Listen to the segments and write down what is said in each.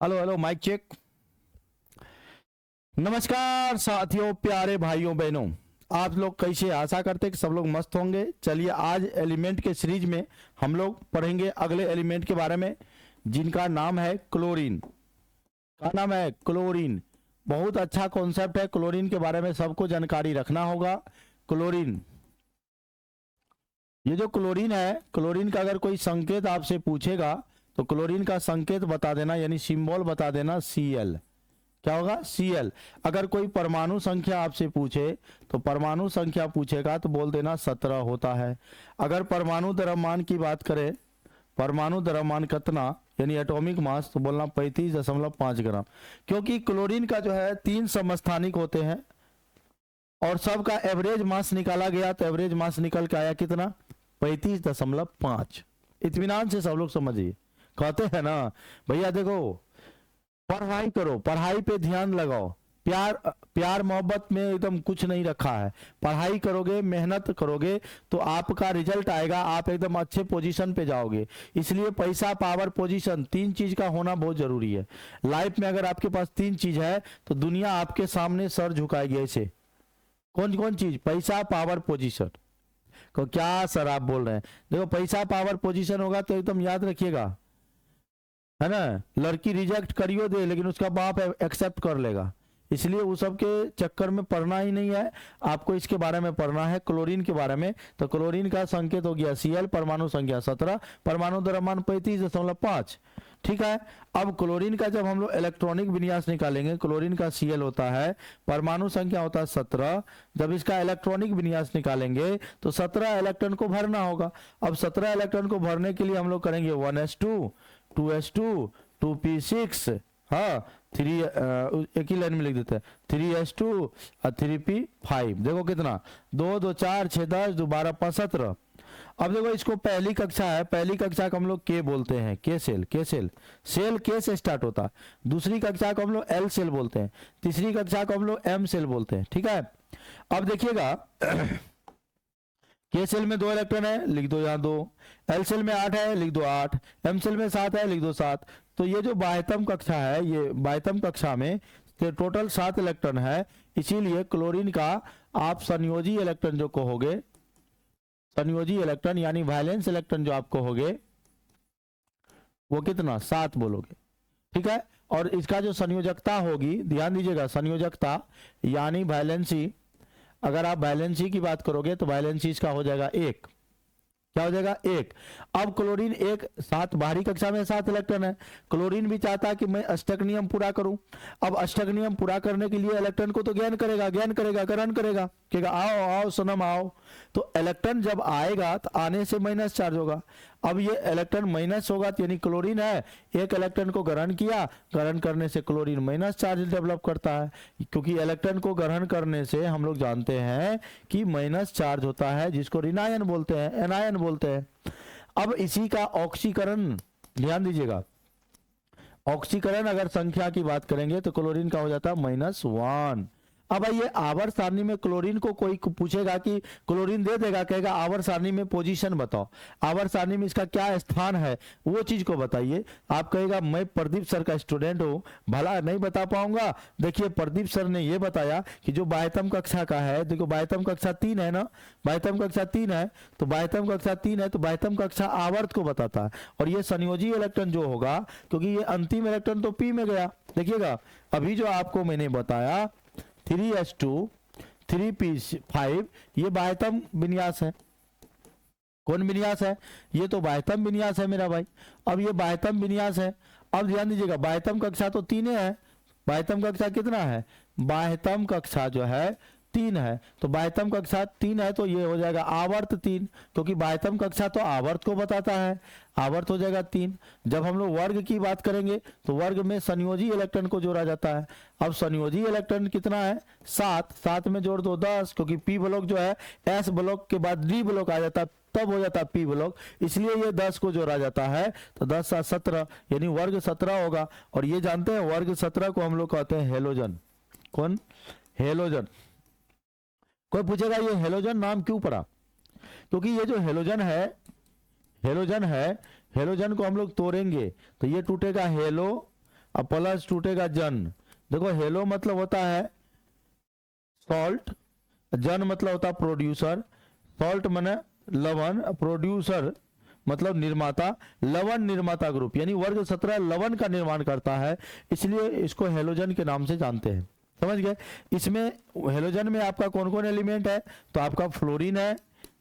Hello hello mic check. नमस्कार साथियों, प्यारे भाइयों बहनों, आप लोग कैसे? आशा करते हैं कि सब लोग मस्त होंगे। चलिए आज एलिमेंट के सीरीज में हम लोग पढ़ेंगे अगले एलिमेंट के बारे में, जिनका नाम है क्लोरीन। का नाम है क्लोरीन। बहुत अच्छा कॉन्सेप्ट है। क्लोरीन के बारे में सबको जानकारी रखना होगा। क्लोरीन, ये जो क्लोरीन है, क्लोरीन का अगर कोई संकेत आपसे पूछेगा तो क्लोरीन का संकेत बता देना, यानी सिंबल बता देना Cl। क्या होगा? Cl। अगर कोई परमाणु संख्या आपसे पूछे तो परमाणु संख्या पूछेगा तो बोल देना 17 होता है। अगर परमाणु द्रव्यमान की बात करें, परमाणु द्रव्यमान कितना यानी एटॉमिक मास, तो बोलना 35.5 ग्राम। क्योंकि क्लोरीन का जो है 3 समस्थानिक होते हैं और सबका एवरेज मास निकाला गया तो एवरेज मास निकल के आया कितना? 35.5। इत्मीनान से सब लोग समझिए। कहते हैं ना भैया देखो, पढ़ाई करो, पढ़ाई पे ध्यान लगाओ। प्यार प्यार मोहब्बत में एकदम कुछ नहीं रखा है। पढ़ाई करोगे, मेहनत करोगे तो आपका रिजल्ट आएगा, आप एकदम अच्छे पोजीशन पे जाओगे। इसलिए पैसा, पावर, पोजीशन, 3 चीज का होना बहुत जरूरी है लाइफ में। अगर आपके पास 3 चीज है तो दुनिया आपके सामने सर झुकाएगी ऐसे। कौन कौन चीज? पैसा, पावर, पोजीशन। को क्या सर आप बोल रहे हैं? देखो, पैसा, पावर, पोजीशन होगा तो एकदम याद रखिएगा, है ना। लड़की रिजेक्ट करियो दे लेकिन उसका बाप एक्सेप्ट कर लेगा। इसलिए वो सब के चक्कर में पढ़ना ही नहीं है। आपको इसके बारे में पढ़ना है, क्लोरीन के बारे में। तो क्लोरीन का संकेत हो गया Cl, परमाणु संख्या 17, परमाणु द्रव्यमान 35.5। ठीक है। अब क्लोरीन का जब हम लोग इलेक्ट्रॉनिक विन्यास निकालेंगे, क्लोरीन का Cl होता है, परमाणु संख्या होता है 17। जब इसका इलेक्ट्रॉनिक विन्यास निकालेंगे तो 17 इलेक्ट्रॉन को भरना होगा। अब 17 इलेक्ट्रॉन को भरने के लिए हम लोग करेंगे 1s2, 2s2, 2p6, हाँ 3, एक ही लाइन में लिख देते हैं 3s2 और 3p5। देखो कितना, 2 2 4 6 10 2 12 5 17। अब देखो, इसको पहली कक्षा है, पहली कक्षा को हम लोग के बोलते हैं, के सेल। के सेल, सेल के से स्टार्ट होता है। दूसरी कक्षा को हम लोग एल सेल बोलते हैं। तीसरी कक्षा को हम लोग एम सेल बोलते हैं। ठीक है। अब देखिएगा, के सेल में 2 इलेक्ट्रॉन है, लिख दो यहाँ 2। एल सेल में 8 है, लिख दो 8। एम सेल में 7 है, लिख दो 7। तो ये जो बाह्यतम कक्षा है, ये बाह्यतम कक्षा में टोटल 7 इलेक्ट्रॉन है। इसीलिए क्लोरीन का आप संयोजी इलेक्ट्रॉन जो कहोगे, संयोजी इलेक्ट्रॉन यानी वैलेंस इलेक्ट्रॉन जो आप कहोगे वो कितना? 7 बोलोगे। ठीक है। और इसका जो संयोजकता होगी, ध्यान दीजिएगा, संयोजकता यानी वैलेंसी, अगर आप वैलेंसी की बात करोगे तो वैलेंसी इसका हो जाएगा 1। क्या हो जाएगा? 1। अब क्लोरीन एक 7, बाहरी कक्षा में 7 इलेक्ट्रॉन है। क्लोरीन भी चाहता है कि मैं अष्टक नियम पूरा करूं। अब अष्टक नियम पूरा करने के लिए इलेक्ट्रॉन को तो ज्ञान करेगा, ज्ञान करेगा, ग्रहण करेगा, कहेगा आओ आओ सनम आओ। तो इलेक्ट्रॉन जब आएगा तो आने से माइनस चार्ज होगा। अब ये इलेक्ट्रॉन माइनस होगा तो यानी क्लोरीन है, एक इलेक्ट्रॉन को ग्रहण किया, ग्रहण करने से क्लोरीन माइनस चार्ज डेवलप करता है। क्योंकि इलेक्ट्रॉन को ग्रहण करने से हम लोग जानते हैं कि माइनस चार्ज होता है, जिसको ऋणायन बोलते हैं, एनायन बोलते हैं। अब इसी का ऑक्सीकरण, ध्यान दीजिएगा, ऑक्सीकरण अगर संख्या की बात करेंगे तो क्लोरीन का हो जाता है -1। अब ये आवर्त सारणी में क्लोरीन को कोई पूछेगा कि क्लोरीन दे देगा, कहेगा आवर्त सारणी में पोजीशन बताओ, आवर्त सारणी में इसका क्या स्थान है, वो चीज को बताइए। आप कहेगा मैं प्रदीप सर का स्टूडेंट हूं, भला नहीं बता पाऊंगा। देखिए, प्रदीप सर ने ये बताया कि जो बाह्यतम कक्षा का है, देखो बाह्यतम कक्षा 3 है ना, बाह्यतम कक्षा 3 है, तो बाह्यतम कक्षा 3 है तो बाह्यतम कक्षा आवर्त को बताता है। और ये संयोजी इलेक्ट्रॉन जो होगा, क्योंकि ये अंतिम इलेक्ट्रॉन तो पी में गया। देखिएगा, अभी जो आपको मैंने बताया 3s2 3p5, ये बाह्यतम विन्यास है। कौन विन्यास है? ये तो बाह्यतम विन्यास है मेरा भाई। अब ये बाह्यतम विन्यास है। अब ध्यान दीजिएगा, बाह्यतम कक्षा तो 3 है। बाह्यतम कक्षा कितना है? बाह्यतम कक्षा जो है 3 है। तो बाह्यतम कक्षा 3 है तो ये हो जाएगा आवर्त 3, क्योंकि बाह्यतम कक्षा तो आवर्त को बताता है, आवर्त हो जाएगा 3। जब हम लोग वर्ग की बात करेंगे तो वर्ग में संयोजी इलेक्ट्रॉन को जोड़ा जाता है। अब संयोजी इलेक्ट्रॉन कितना है? 7। 7 में जोड़ दो 10, क्योंकि पी ब्लॉक जो है एस ब्लॉक के बाद डी ब्लॉक आ जाता है, तब हो जाता है पी ब्लॉक, इसलिए ये 10 को जोड़ा जाता है। तो 10 7 17 यानी वर्ग 17 होगा। और ये जानते हैं वर्ग 17 को हम लोग कहते हैं हेलोजन। कौन? हेलोजन। कोई पूछेगा ये हेलोजन नाम क्यों पड़ा? क्योंकि ये जो हेलोजन है, हेलोजन है, हेलोजन को हम लोग तोड़ेंगे तो ये टूटेगा हेलो, अब प्लस टूटेगा जन। देखो हेलो मतलब होता है सॉल्ट, जन मतलब होता है प्रोड्यूसर, सॉल्ट माने लवण, प्रोड्यूसर मतलब निर्माता, लवण निर्माता ग्रुप, यानी वर्ग 17 लवण का निर्माण करता है, इसलिए इसको हेलोजन के नाम से जानते हैं। समझ गए। इसमें हेलोजन में आपका कौन कौन एलिमेंट है, तो आपका फ्लोरीन है,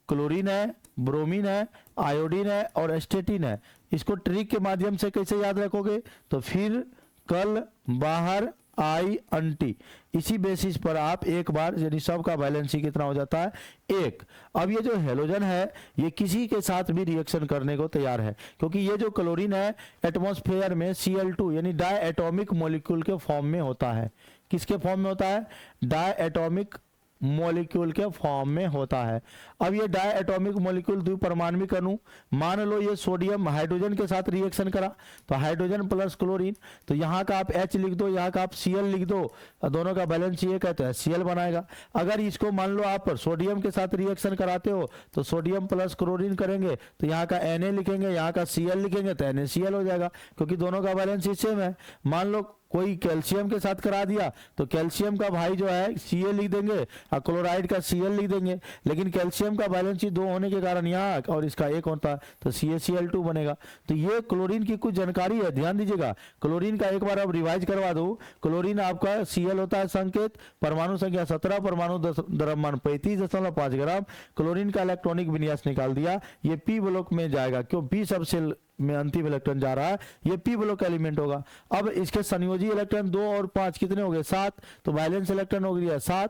क्लोरीन है, ब्रोमीन है, आयोडीन है और एस्टेटिन है। इसको ट्रिक के माध्यम से कैसे याद रखोगे, तो फिर कल बाहर आई अंटी, इसी बेसिस पर आप एक बार, यानी सबका वैलेंसी कितना हो जाता है 1। अब ये जो हेलोजन है ये किसी के साथ भी रिएक्शन करने को तैयार है, क्योंकि ये जो क्लोरीन है एटमॉस्फेयर में Cl2 यानी डाई एटॉमिक मॉलिक्यूल के फॉर्म में होता है। किसके फॉर्म में होता है, डाई एटॉमिक मॉलिक्यूल के फॉर्म में होता है। अब ये डाई एटॉमिक मॉलिक्यूल द्विपरमाणविक अणु, मान लो ये सोडियम हाइड्रोजन के साथ रिएक्शन करा, तो हाइड्रोजन प्लस क्लोरीन, तो यहाँ का आप H लिख दो, यहाँ का आप Cl लिख दो, दोनों का बैलेंस ये कहते हैं Cl बनाएगा। अगर इसको मान लो आप सोडियम के साथ रिएक्शन कराते हो तो सोडियम प्लस क्लोरीन करेंगे, तो यहाँ का Na लिखेंगे, यहाँ का Cl लिखेंगे, तो NaCl हो जाएगा, क्योंकि दोनों का बैलेंस सेम है। मान लो कोई कैल्शियम के साथ करा दिया तो कैल्शियम का भाई जो है Ca लिख देंगे और क्लोराइड का Cl लिख देंगे, लेकिन कैल्शियम का बैलेंस ही 2 होने के कारण यहाँ और इसका 1 होता है तो CaCl2 बनेगा। तो ये क्लोरीन की कुछ जानकारी है, ध्यान दीजिएगा। क्लोरीन का एक बार अब रिवाइज करवा दो। क्लोरीन आपका Cl होता है संकेत, परमाणु संख्या 17, परमाणु द्रव्यमान 35.5 ग्राम। क्लोरीन का इलेक्ट्रॉनिक विन्यास निकाल दिया, ये P ब्लॉक में जाएगा, क्यों P सबसे में अंतिम इलेक्ट्रॉन जा रहा है, ये P ब्लॉक एलिमेंट होगा। अब इसके संयोजी इलेक्ट्रॉन 2 और 5 कितने हो गए 7, तो वैलेंस इलेक्ट्रॉन हो गया 7,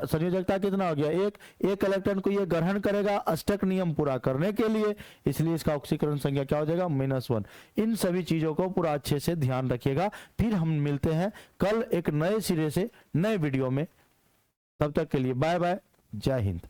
संयोजकता कितना हो गया 1। एक इलेक्ट्रॉन को ये ग्रहण करेगा अष्टक नियम पूरा करने के लिए, इसलिए इसका ऑक्सीकरण संख्या क्या हो जाएगा -1। इन सभी चीजों को पूरा अच्छे से ध्यान रखिएगा। फिर हम मिलते हैं कल एक नए सिरे से नए वीडियो में, तब तक के लिए बाय बाय, जय हिंद।